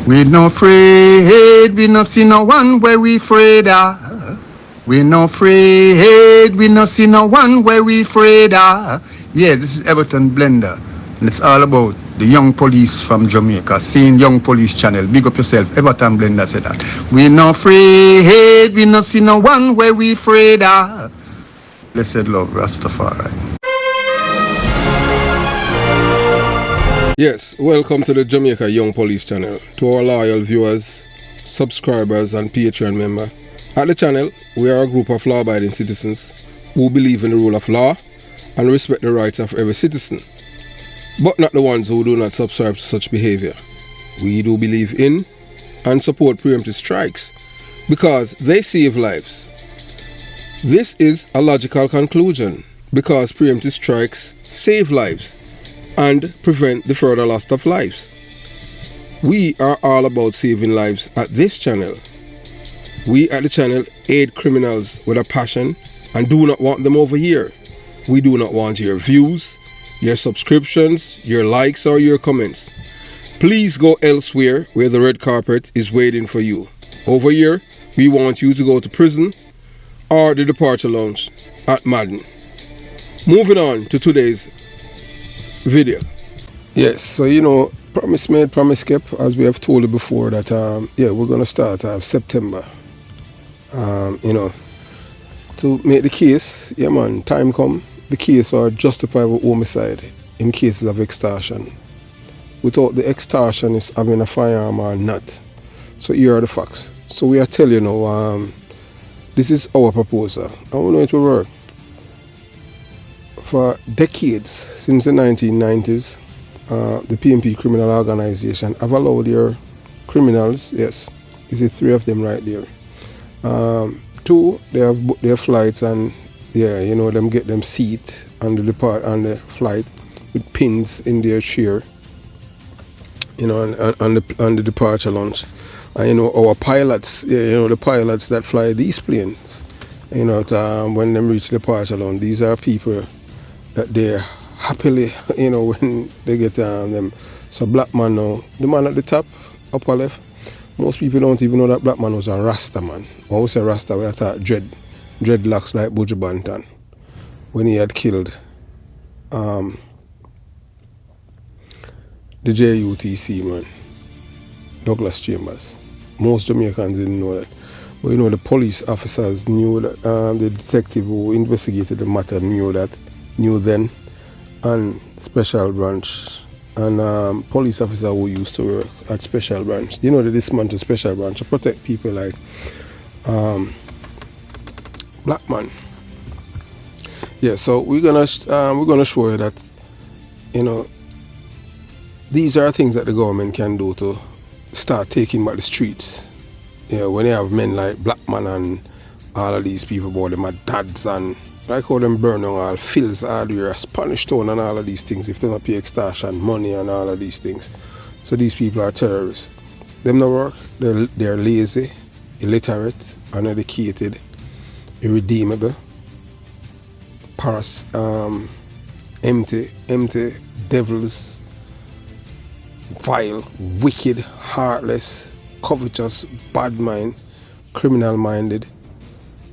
We no afraid, we no see no one where we afraid of. We no afraid, we no see no one where we afraid of. Yeah, this is Everton Blender, and it's all about the young police from Jamaica. Seeing Young Police Channel. Big up yourself, Everton Blender said that. We no afraid, we no see no one where we afraid of. Blessed love, Rastafari. Yes, welcome to the Jamaica Young Police Channel. To our loyal viewers, subscribers and Patreon member. At the channel, we are a group of law-abiding citizens who believe in the rule of law and respect the rights of every citizen, but not the ones who do not subscribe to such behavior. We do believe in and support preemptive strikes because they save lives. This is a logical conclusion because preemptive strikes save lives and prevent the further loss of lives. We are all about saving lives at this channel. We at the channel aid criminals with a passion and do not want them over here. We do not want your views, your subscriptions, your likes or your comments. Please go elsewhere where the red carpet is waiting for you. Over here, we want you to go to prison or the departure lounge at Madden. Moving on to today's video. Yes, so promise made, promise kept, as we have told you before that we're going to start September. To make the case, time come, the case for justifiable homicide in cases of extortion, without the extortionist having a firearm or not. So here are the facts. So we are telling you, this is our proposal. I want to know it will work. For decades, since the 1990s, the PNP criminal organization have allowed their criminals, yes, you see 3 of them right there. 2, they have booked their flights and them get them seat on the flight with pins in their chair, on the departure lounge. And our pilots, the pilots that fly these planes, when them reach the departure lounge, these are people that they're happily, when they get them. So black man now, the man at the top, upper left, most people don't even know that black man was a Rasta man. When we say Rasta, we thought dreadlocks like Buju Banton when he had killed the JUTC man, Douglas Chambers. Most Jamaicans didn't know that. But the police officers knew that, the detective who investigated the matter knew then, and special branch and police officer who used to work at special branch. They dismantle special branch to protect people like black man. Yeah, so we're gonna show you that these are things that the government can do to start taking back the streets. When they have men like black man and all of these people, about them are dads and like how them burn down all fields, hardware, Spanish town and all of these things if they don't pay extortion money and all of these things. So these people are terrorists. Them no work, they're lazy, illiterate, uneducated, irredeemable, empty, devils, vile, wicked, heartless, covetous, bad mind, criminal minded,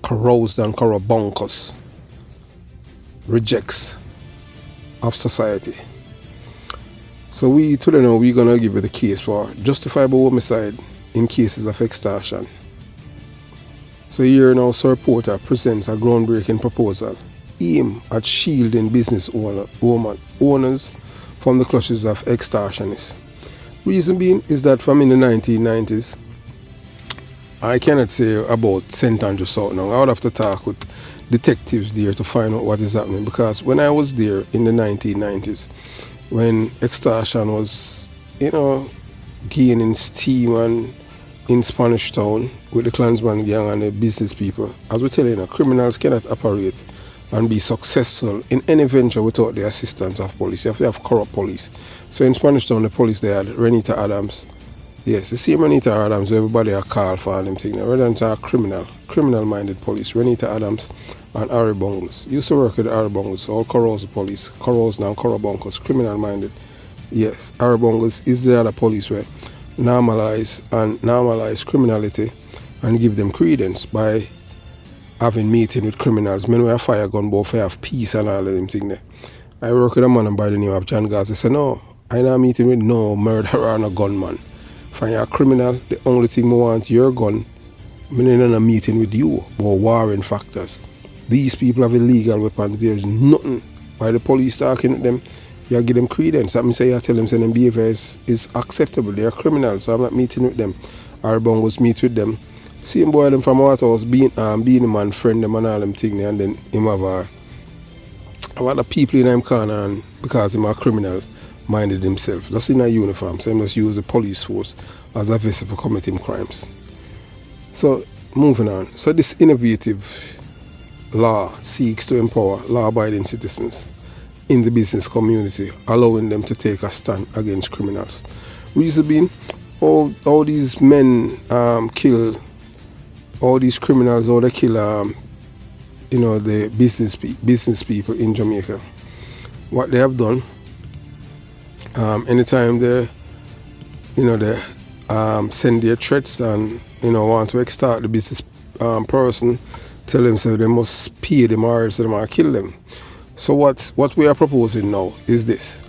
caroused and corrobunkus, rejects of society. So we're gonna give you the case for justifiable homicide in cases of extortion. So here now Sir Porter presents a groundbreaking proposal aimed at shielding business owners from the clutches of extortionists. Reason being is that from in the 1990s, I cannot say about St. Andrew South now. I would have to talk with detectives there to find out what is happening, because when I was there in the 1990s, when extortion was, gaining steam and in Spanish Town with the Klansman gang and the business people, as we tell you, criminals cannot operate and be successful in any venture without the assistance of police. You have to have corrupt police. So in Spanish Town, the police, they had Renita Adams. Yes, the same Renita Adams, everybody are called for them things. Rather than a criminal-minded police, Renita Adams and Harry Bungles. Used to work with Harry Bungles, all Corro's police, Corro's now Corro Bunkers, criminal-minded. Yes, Harry Bungles is the other police where normalize criminality and give them credence by having meeting with criminals. Men wear fire gun, but for have peace and all of them things there. I work with a man by the name of John Gaza. He said, no, I'm not meeting with no murderer or no gunman. If you're a criminal, the only thing I want your gun, I'm not in a meeting with you, but warring factors. These people have illegal weapons. There's nothing. Why the police talking to them, you give them credence. That means I tell them their behavior is acceptable. They are criminals, so I'm not meeting with them. Our bongos meet with them. Same boy them from Waterhouse, being a man, friend them and all them things, and then him have the people in him corner, and because him a criminal minded himself. Just in a uniform, so he must use the police force as a vessel for committing crimes. So moving on. So this innovative law seeks to empower law-abiding citizens in the business community, allowing them to take a stand against criminals. Reason being, all these men kill all these criminals, or they kill the business people in Jamaica. What they have done, anytime they send their threats and want to extort the business person, tell them so they must pay them or else they might kill them. So what we are proposing now is this: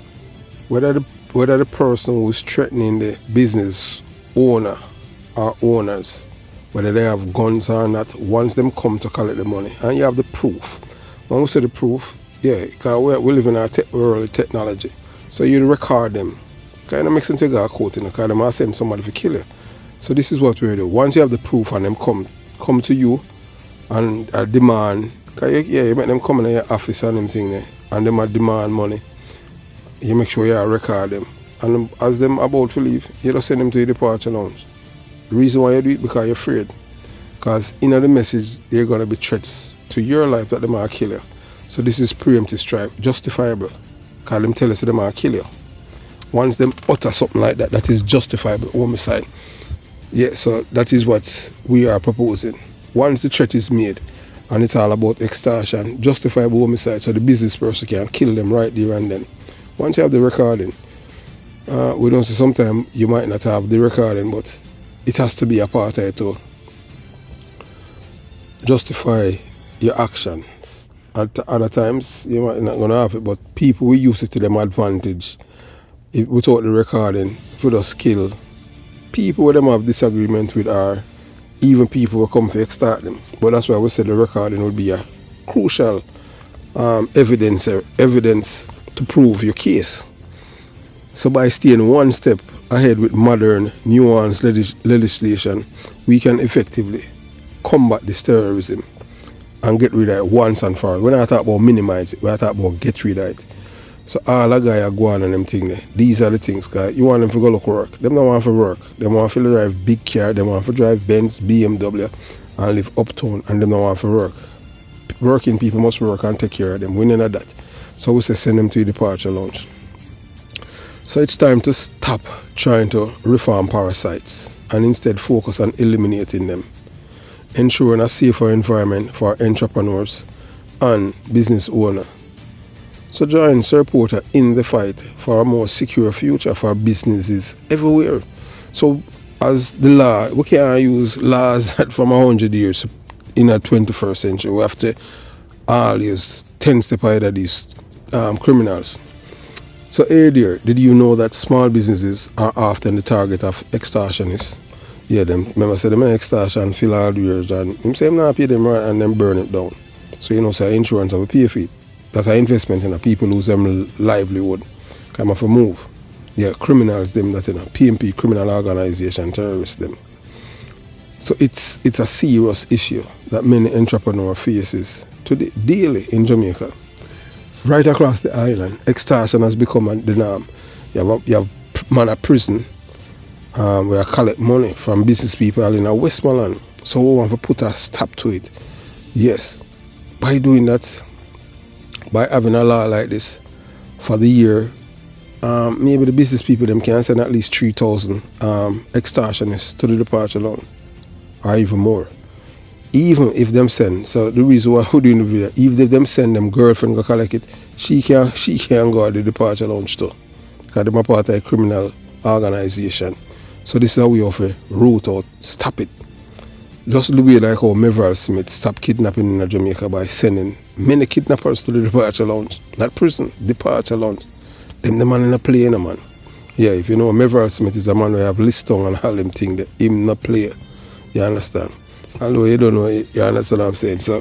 whether the person who is threatening the business owner or owners, whether they have guns or not, once them come to collect the money, and you have the proof. When we say the proof, yeah, because we live in our world of technology, so you record them. Kind of makes sense to go court, because they might send somebody to kill you. So this is what we do. Once you have the proof and them come to you and demand, you make them come in your office and them thing there, and them demand money, you make sure you record them. And as them about to leave, you just send them to your departure lounge. The reason why you do it, because you're afraid. Because in the message, there are going to be threats to your life that they might kill you. So this is preemptive strike, justifiable. Because them tell us they might kill you. Once them utter something like that, that is justifiable homicide. Yeah, so that is what we are proposing. Once the threat is made, and it's all about extortion, justifiable homicide, so the business person can kill them right there and then. Once you have the recording, we don't say sometimes you might not have the recording, but it has to be a part of it to justify your actions. At other times, you might not going to have it, but people will use it to them advantage. Without the recording, if we just kill people with them have disagreement with, are even people will come to extort them. But that's why we said the recording would be a crucial evidence to prove your case. So by staying one step ahead with modern, nuanced legislation, we can effectively combat this terrorism and get rid of it once and for all. When I talk about minimize it, when I talk about get rid of it. So all the guys are going on them thing there. These are the things, guys. You want them to go look work. Them don't want to work. They want to drive big car. They want to drive Benz, BMW, and live uptown, and them don't want to work. Working people must work and take care of them. We know that. So we say send them to the departure lounge. So it's time to stop trying to reform parasites and instead focus on eliminating them, ensuring a safer environment for entrepreneurs and business owners. So join Sir Porter in the fight for a more secure future for businesses everywhere. So as the law, we can't use laws that from 100 years in the 21st century. We have to always 10 steps ahead of these criminals. So hey dear, did you know that small businesses are often the target of extortionists? Yeah, them remember say them extortion fill all the years and him say him not pay them right and then burn it down. So say insurance will pay for it. That's an investment in people lose them livelihood. Come off a move. Yeah, criminals them that PMP, criminal organization, terrorists them. So it's a serious issue that many entrepreneurs faces today daily in Jamaica. Right across the island, extortion has become the norm. You have man at prison where I collect money from business people in Westmoreland. So we want to put a stop to it. Yes, by doing that, by having a law like this for the year, maybe the business people them can send at least 3,000 extortionists to the departure loan, or even more. Even if them send, so the reason why we're doing the video, even if them send them girlfriend go collect it, she can go to the departure lounge too, because they're part of a criminal organization. So this is how we offer root out, stop it. Just the way like how Meverell Smith stopped kidnapping in Jamaica by sending many kidnappers to the departure lounge. Not prison, departure lounge. Them the man in a plane, man. Yeah, if you know, Meverell Smith is a man who have list on and all them thing that him not play. You understand? Although you don't know, you understand what I'm saying, sir?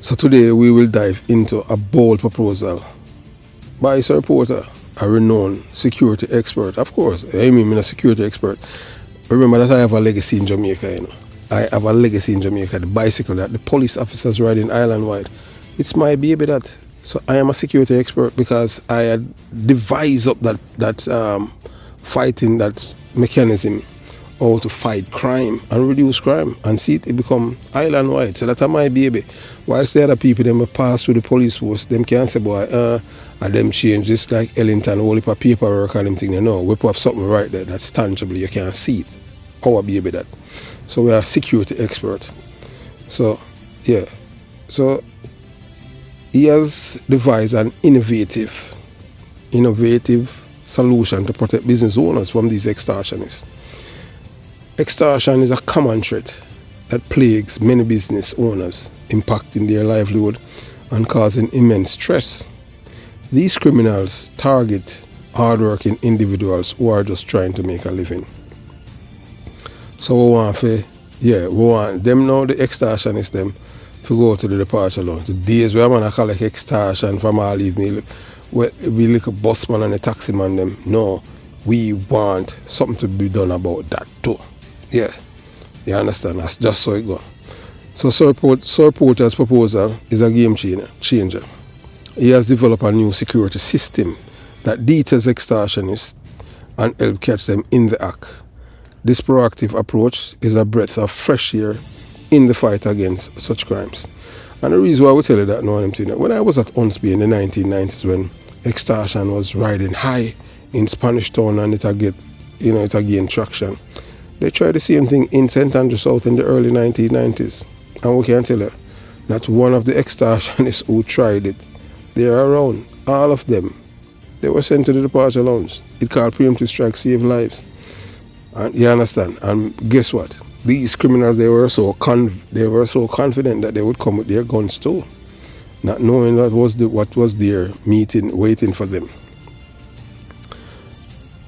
So today we will dive into a bold proposal by Sir Porter, a renowned security expert. Of course, I mean I'm a security expert. Remember that I have a legacy in Jamaica, you know. I have a legacy in Jamaica, the bicycle that the police officers riding island-wide. It's my baby that. So I am a security expert because I had devised up that fighting, that mechanism, how to fight crime and reduce crime and see it become island-wide. So that's my baby. Whilst the other people, them pass through the police force, them can't say, boy, and them change, just like Ellington, whole heap of paperwork and them thing. No, we have something right there that's tangible, you can't see it. Our baby that. So we are security expert. So, yeah. So, he has devised an innovative solution to protect business owners from these extortionists. Extortion is a common threat that plagues many business owners, impacting their livelihood and causing immense stress. These criminals target hardworking individuals who are just trying to make a living. So we want them now, the extortionists, them, to go to the departure lounge. The days where man collect extortion from all evening, we look a busman and a taxi man them. No, we want something to be done about that too. Yeah, you understand? That's just so it goes. So Sir Porter's proposal is a game changer. He has developed a new security system that deters extortionists and help catch them in the act. This proactive approach is a breath of fresh air in the fight against such crimes. And the reason why I will tell you that now, when I was at Unsby in the 1990s, when extortion was riding high in Spanish Town and it gained traction, they tried the same thing in St. Andrews South in the early 1990s. And we can tell you, not one of the extortionists who tried it, they are around. All of them, they were sent to the departure lounge. It called preemptive strike, save lives. And you understand? And guess what? These criminals, they were so confident that they would come with their guns too, not knowing what was their meeting waiting for them.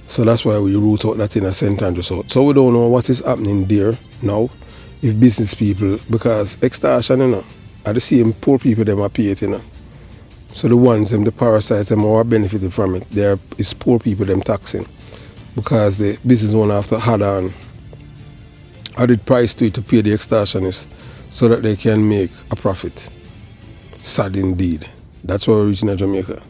So that's why we root out that in a St. Andrews South. So we don't know what is happening there now if business people, because extortion, are the same poor people them are paid, So the ones, the parasites, them who are benefiting from it, it's poor people them taxing. Because the business owner have to added price to it to pay the extortionists so that they can make a profit. Sad indeed. That's why we're reaching Jamaica.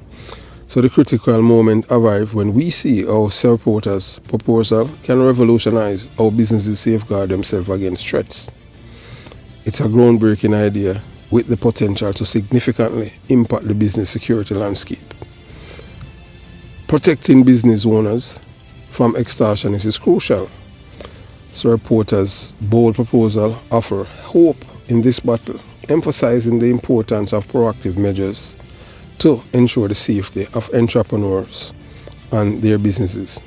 So the critical moment arrives when we see how Sir Porter's proposal can revolutionize how businesses safeguard themselves against threats. It's a groundbreaking idea with the potential to significantly impact the business security landscape. Protecting business owners from extortionists is crucial. Sir Porter's bold proposal offers hope in this battle, emphasizing the importance of proactive measures to ensure the safety of entrepreneurs and their businesses.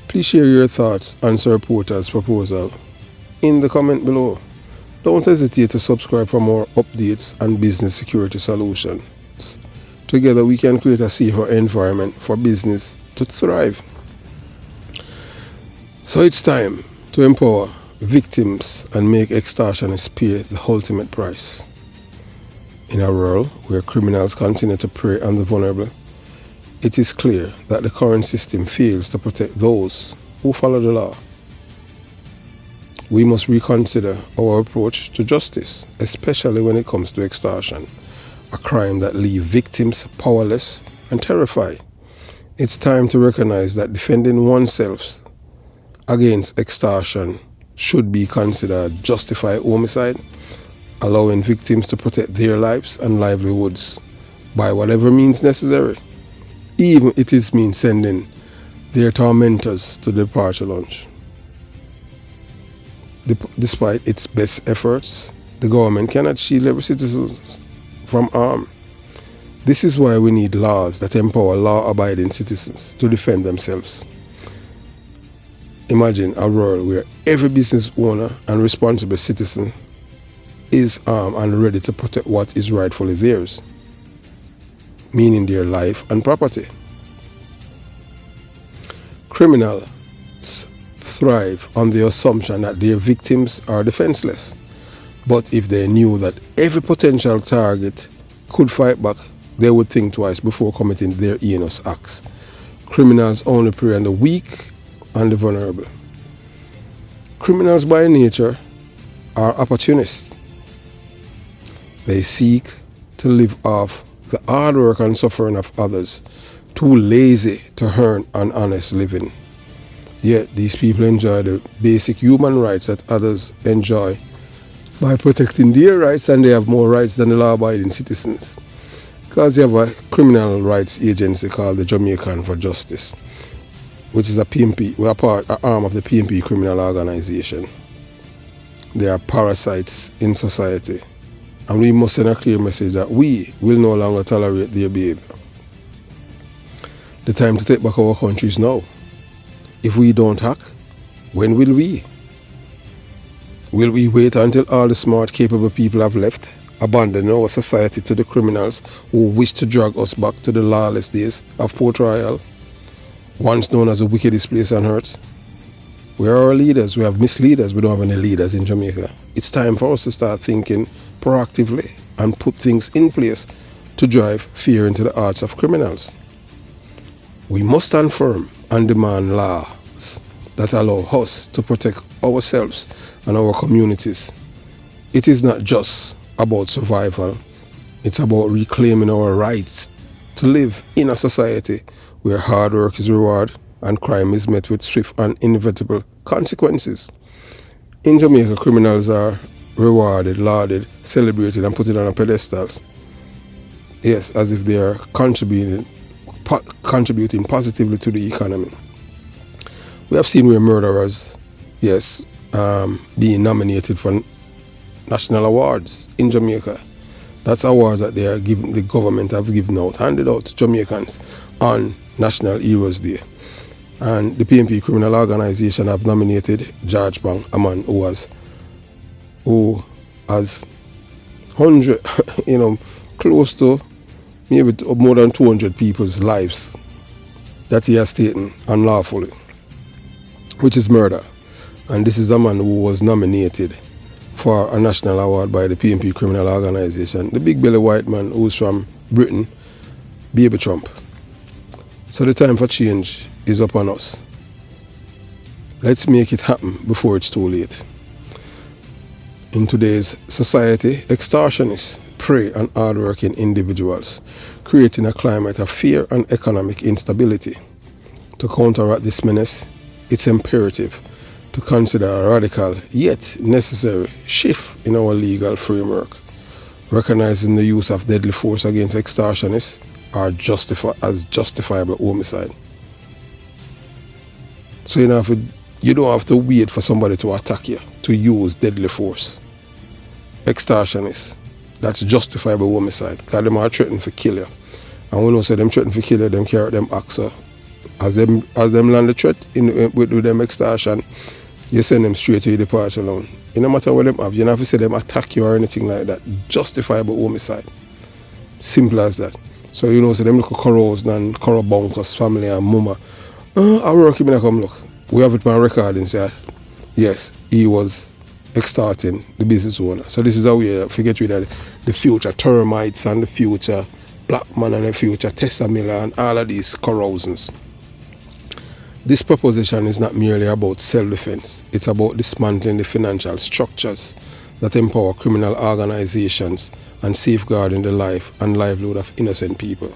Please share your thoughts on Sir Porter's proposal in the comment below. Don't hesitate to subscribe for more updates on business security solutions. Together we can create a safer environment for business to thrive. So it's time to empower victims and make extortionists pay the ultimate price. In a world where criminals continue to prey on the vulnerable, it is clear that the current system fails to protect those who follow the law. We must reconsider our approach to justice, especially when it comes to extortion, a crime that leaves victims powerless and terrified. It's time to recognize that defending oneself against extortion should be considered justified homicide, allowing victims to protect their lives and livelihoods by whatever means necessary, even if it means sending their tormentors to the departure lounge. Despite its best efforts, the government cannot shield every citizen from harm. This is why we need laws that empower law-abiding citizens to defend themselves. Imagine a world where every business owner and responsible citizen is armed and ready to protect what is rightfully theirs, meaning their life and property. Criminals thrive on the assumption that their victims are defenseless. But if they knew that every potential target could fight back, they would think twice before committing their heinous acts. Criminals only prey on the weak and the vulnerable. Criminals by nature are opportunists. They seek to live off the hard work and suffering of others, too lazy to earn an honest living. Yet these people enjoy the basic human rights that others enjoy by protecting their rights, and they have more rights than the law-abiding citizens. Because you have a criminal rights agency called the JAMAICAN for Justice, which is a PNP, we're an arm of the PNP criminal organization. They are parasites in society, and we must send a clear message that we will no longer tolerate their behavior. The time to take back our country is now. If we don't act, when will we? Will we wait until all the smart, capable people have left, abandoning our society to the criminals who wish to drag us back to the lawless days of Port Royal, once known as the wickedest place on earth? Where are our leaders? We have misleaders. We don't have any leaders in Jamaica. It's time for us to start thinking proactively and put things in place to drive fear into the hearts of criminals. We must stand firm and demand laws that allow us to protect ourselves and our communities. It is not just about survival. It's about reclaiming our rights to live in a society where hard work is rewarded and crime is met with swift and inevitable consequences. In Jamaica, criminals are rewarded, lauded, celebrated, and put on a pedestals. Yes, as if they are contributing positively to the economy. We have seen where murderers, yes, being nominated for national awards in Jamaica. That's awards that the government have handed out to Jamaicans on National Heroes Day. And the PNP criminal organization have nominated George Bang, a man who has 100, close to maybe more than 200 people's lives that he has taken unlawfully, which is murder. And this is a man who was nominated for a national award by the PNP criminal organization, the big belly white man who's from Britain, Baby Trump. So the time for change is upon us. Let's make it happen before it's too late. In today's society, extortionists prey on hardworking individuals, creating a climate of fear and economic instability. To counteract this menace, it's imperative to consider a radical yet necessary shift in our legal framework, recognizing the use of deadly force against extortionists as justifiable homicide. So you don't have to wait for somebody to attack you to use deadly force. Extortionists, that's justifiable homicide, because them are threatening to kill you. And we know say them threatening to kill you, them carry them axe. As them land the threat with them extortion, you send them straight to your departure alone. It no matter what them have, you don't have to say them attack you or anything like that. Justifiable homicide. Simple as that. So so them look corrodes and corrobonkers family and mama. I work him in a come look. We have it on record and say, yes, he was extorting the business owner. So this is how we forget rid of the future termites and the future Blackman and the future Tessa Miller and all of these corrosions. This proposition is not merely about self-defense. It's about dismantling the financial structures that empower criminal organizations and safeguarding the life and livelihood of innocent people.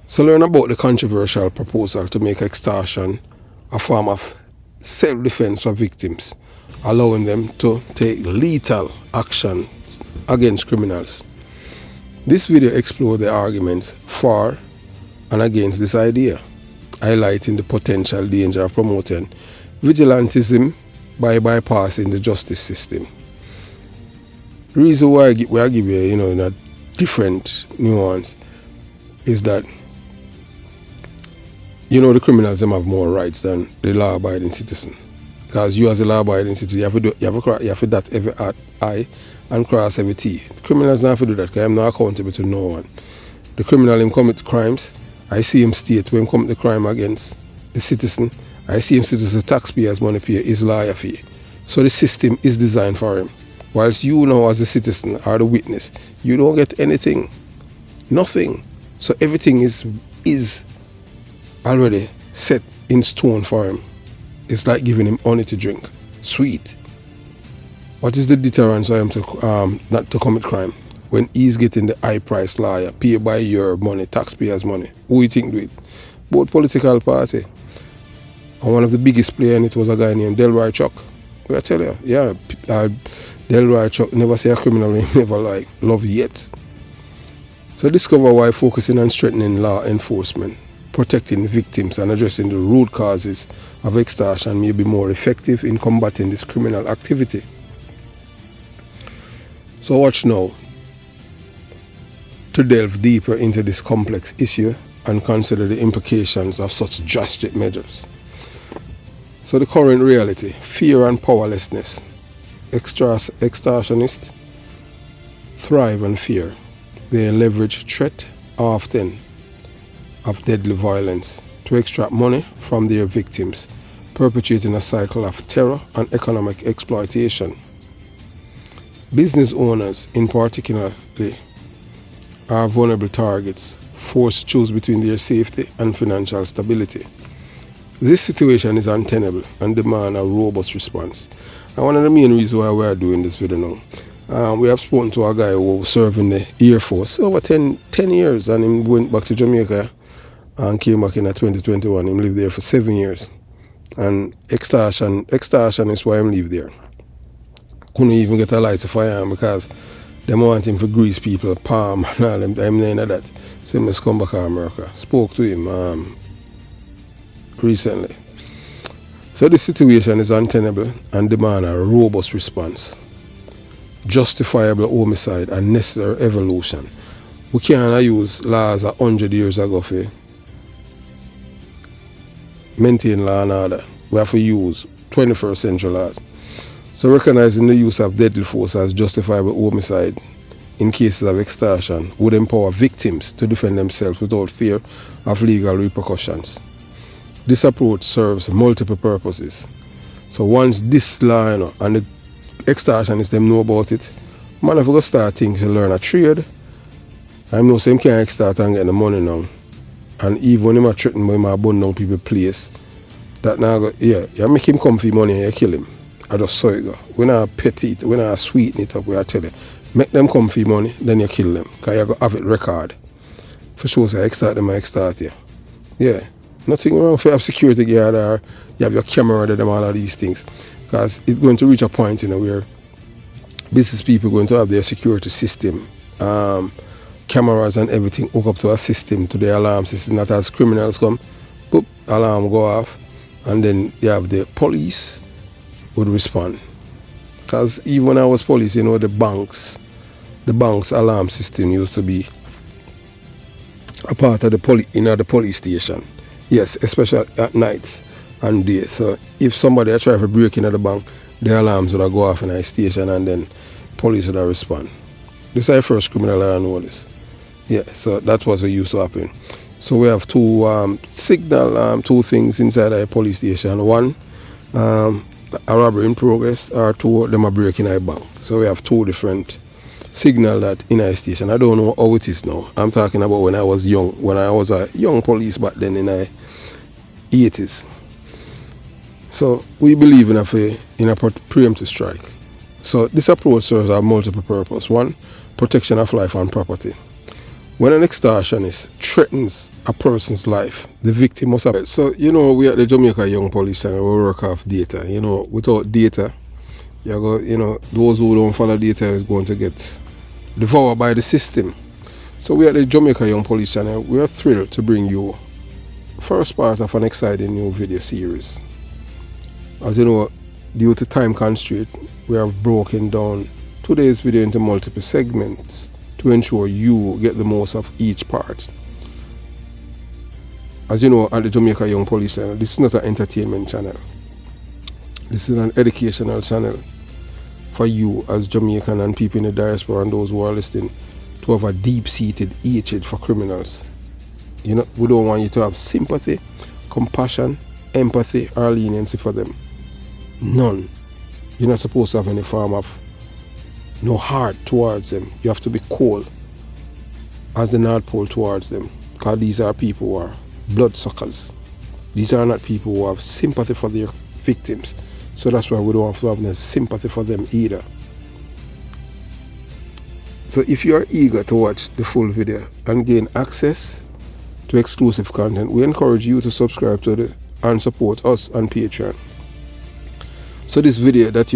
So learn about the controversial proposal to make extortion a form of self-defense for victims, allowing them to take lethal action against criminals. This video explores the arguments for and against this idea, highlighting the potential danger of promoting vigilantism by bypassing the justice system. The reason why I give you, different nuance is that, you know, the criminals them have more rights than the law-abiding citizen. Because you as a law-abiding citizen, you have to dot every I and cross every T. The criminals don't have to do that because I'm not accountable to no one. The criminal him commit crimes, I see him state when him commit the crime against the citizen, I see him citizen taxpayers money pay his lawyer fee. So the system is designed for him. Whilst you now as a citizen or the witness, you don't get anything. Nothing. So everything is already set in stone for him. It's like giving him honey to drink. Sweet. What is the deterrence for him to not to commit crime? When he's getting the high-priced lawyer, paid by your money, taxpayers' money, who you think do it? Both political party. And one of the biggest players in it was a guy named Delroy Chuck. I tell you, yeah, Delroy Chuck never say a criminal he never like love yet. So discover why focusing on strengthening law enforcement, protecting victims and addressing the root causes of extortion may be more effective in combating this criminal activity. So watch now to delve deeper into this complex issue and consider the implications of such drastic measures. So the current reality, fear and powerlessness. Extortionists thrive on fear. They leverage threat often of deadly violence to extract money from their victims, perpetuating a cycle of terror and economic exploitation. Business owners in particular are vulnerable targets, forced to choose between their safety and financial stability. This situation is untenable and demands a robust response. And one of the main reasons why we are doing this video now, we have spoken to a guy who served in the Air Force over 10 years, and he went back to Jamaica and came back in 2021. He lived there for 7 years. And extortion is why he lived there. Couldn't even get a license for him because they want him to grease people, palm and all them. I'm none of that. So he must come back to America. Spoke to him recently. So the situation is untenable and demands a robust response. Justifiable homicide and necessary evolution. We can't use laws 100 years ago for maintain law and order. We have to use 21st century laws. So recognizing the use of deadly force as justifiable homicide in cases of extortion would empower victims to defend themselves without fear of legal repercussions. This approach serves multiple purposes. So once this law and the extortionists them know about it, man, if we go start thinking to learn a trade, I know some can't extort and get the money now. And even when him threaten him burn down people's place, that now go, yeah, you make him come for money and you kill him. I just saw it go. We not pet it, we not sweeten it up, we are telling you. Make them come for money, then you kill them. Because you go have it record. For sure, say extort them, I extort you. Yeah. Nothing wrong if you have security guard or you have your camera and all of these things. Because it's going to reach a point, where business people are going to have their security system, cameras and everything hook up to a system, to the alarm system, that as criminals come, boop, alarm go off, and then you have the police would respond. Because even when I was police, the bank's alarm system used to be a part of the police station. Yes, especially at nights and days. So if somebody try to break into the bank, the alarms would go off in a station and then police would respond. This is the first criminal I know this. Yeah, so that was what used to happen. So we have two two things inside a police station. One, a robbery in progress, or two, them are breaking a bank. So we have two different signal that in a station. I don't know how it is now. I'm talking about when I was young, when I was a young police back then in the 80s. So we believe in a preemptive strike. So this approach serves a multiple purpose. One, protection of life and property. When an extortionist threatens a person's life, the victim must have it. So, we at the Jamaica Young Police Channel, we work off data. Without data, those who don't follow data is going to get devoured by the system. So we at the Jamaica Young Police Channel, we are thrilled to bring you first part of an exciting new video series. As you know, due to time constraint, we have broken down today's video into multiple segments to ensure you get the most of each part. As you know, at the Jamaica Young Police channel, this is not an entertainment channel. This is an educational channel for you as Jamaican and people in the diaspora and those who are listening to have a deep-seated hatred for criminals. You know, we don't want you to have sympathy, compassion, empathy, or leniency for them. None. You're not supposed to have any form of no heart towards them. You have to be cold as the North Pole towards them, because these are people who are bloodsuckers. These are not people who have sympathy for their victims. So that's why we don't have to have any sympathy for them either. So if you are eager to watch the full video and gain access to exclusive content, we encourage you to subscribe to and support us on Patreon. So this video that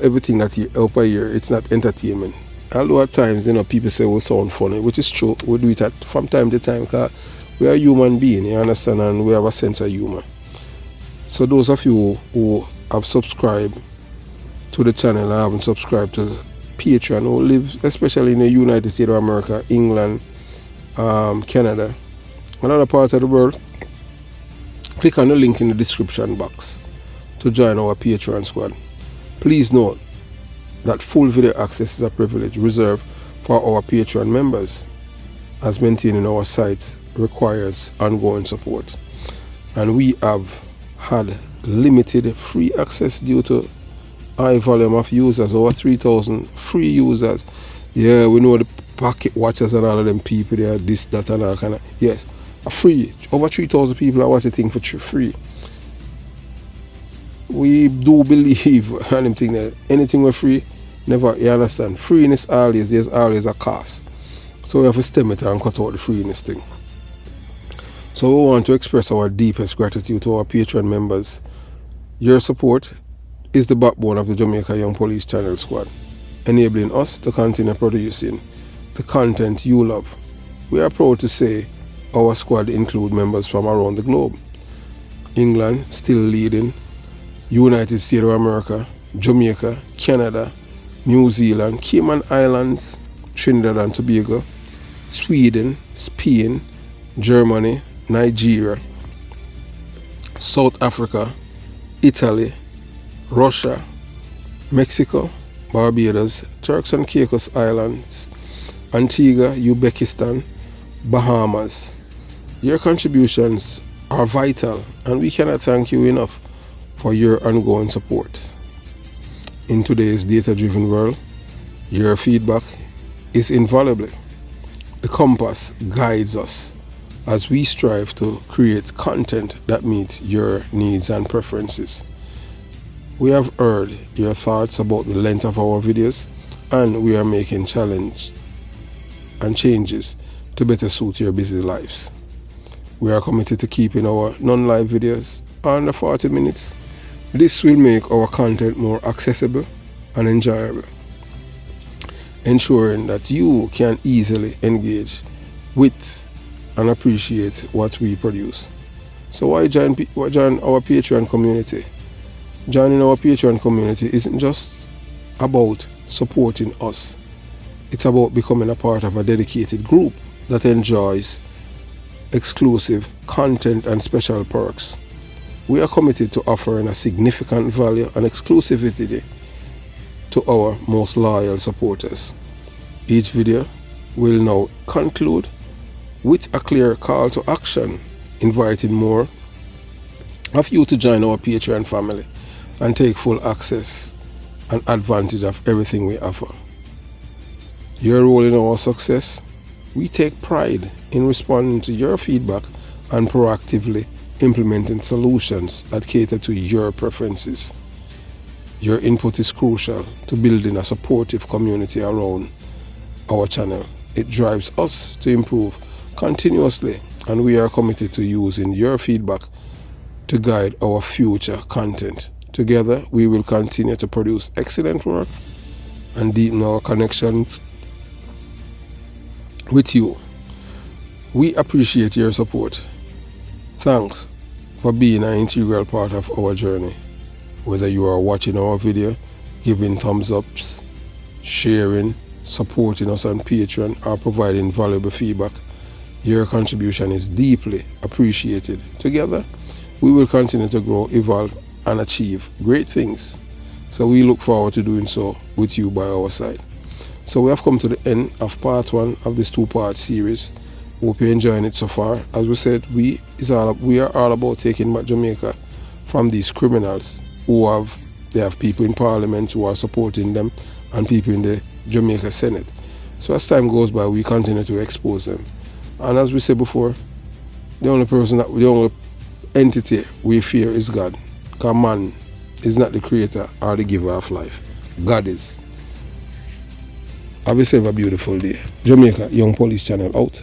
everything that you over here, it's not entertainment. Although at times, people say we sound funny, which is true. We do it from time to time because we are human beings, you understand, and we have a sense of humor. So those of you who have subscribed to the channel and haven't subscribed to Patreon, who live especially in the United States of America, England, Canada, and other parts of the world, click on the link in the description box to join our Patreon squad. Please note that full video access is a privilege reserved for our Patreon members, as maintaining our sites requires ongoing support. And we have had limited free access due to high volume of users, over 3,000 free users. Yeah, we know the pocket watchers and all of them people there, this, that, and all kind of. Yes, free. Over 3,000 people are watching thing for free. We do believe and them thing that anything we're free, never, you understand, freeness always, there's always a cost. So we have to stem it and cut out the freeness thing. So we want to express our deepest gratitude to our Patreon members. Your support is the backbone of the Jamaica Young Police Channel Squad, enabling us to continue producing the content you love. We are proud to say our squad include members from around the globe. England still leading, United States of America, Jamaica, Canada, New Zealand, Cayman Islands, Trinidad and Tobago, Sweden, Spain, Germany, Nigeria, South Africa, Italy, Russia, Mexico, Barbados, Turks and Caicos Islands, Antigua, Uzbekistan, Bahamas. Your contributions are vital, and we cannot thank you enough for your ongoing support. In today's data-driven world, your feedback is invaluable. The compass guides us as we strive to create content that meets your needs and preferences. We have heard your thoughts about the length of our videos, and we are making challenge and changes to better suit your busy lives. We are committed to keeping our non-live videos under 40 minutes. This will make our content more accessible and enjoyable, ensuring that you can easily engage with and appreciate what we produce. So why join our Patreon community? Joining our Patreon community isn't just about supporting us. It's about becoming a part of a dedicated group that enjoys exclusive content and special perks. We are committed to offering a significant value and exclusivity to our most loyal supporters. Each video will now conclude with a clear call to action, inviting more of you to join our Patreon family and take full access and advantage of everything we offer. Your role in our success, we take pride in responding to your feedback and proactively implementing solutions that cater to your preferences. Your input is crucial to building a supportive community around our channel. It drives us to improve continuously, and we are committed to using your feedback to guide our future content. Together, we will continue to produce excellent work and deepen our connection with you. We appreciate your support. Thanks for being an integral part of our journey. Whether you are watching our video, giving thumbs ups, sharing, supporting us on Patreon or providing valuable feedback. Your contribution is deeply appreciated. Together, we will continue to grow, evolve, and achieve great things. So we look forward to doing so with you by our side. So we have come to the end of part 1 of this 2-part series. Hope you're enjoying it so far. As we said, we are all about taking back Jamaica from these criminals they have people in Parliament who are supporting them and people in the Jamaica Senate. So as time goes by, we continue to expose them. And as we said before, the only entity we fear is God. Because man is not the creator or the giver of life. God is. Have yourself a beautiful day. Jamaica Young Police Channel out.